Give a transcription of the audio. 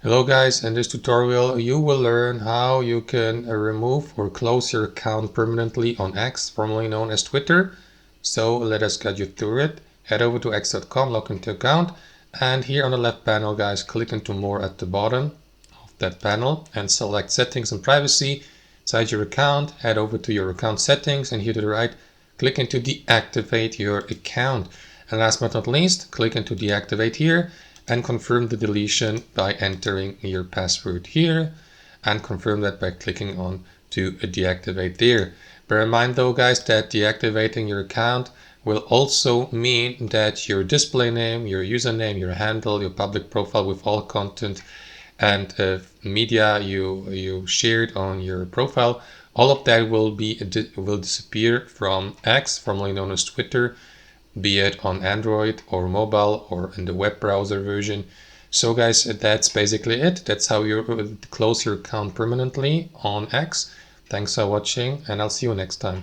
Hello guys, in this tutorial you will learn how you can remove or close your account permanently on X, formerly known as Twitter. So let us guide you through it. Head over to x.com, log into account, and here on the left panel guys, click into more at the bottom of that panel and select settings and privacy. Inside your account, head over to your account settings, and here to the right, click into deactivate your account. And last but not least, click into deactivate here and confirm the deletion by entering your password here, and confirm that by clicking on to deactivate there. Bear in mind though guys that deactivating your account will also mean that your display name, your username, your handle, your public profile with all content and media you shared on your profile, all of that will disappear from X, formerly known as Twitter, be it on Android or mobile or in the web browser version. So guys, that's basically it. That's how you close your account permanently on X. Thanks for watching, and I'll see you next time.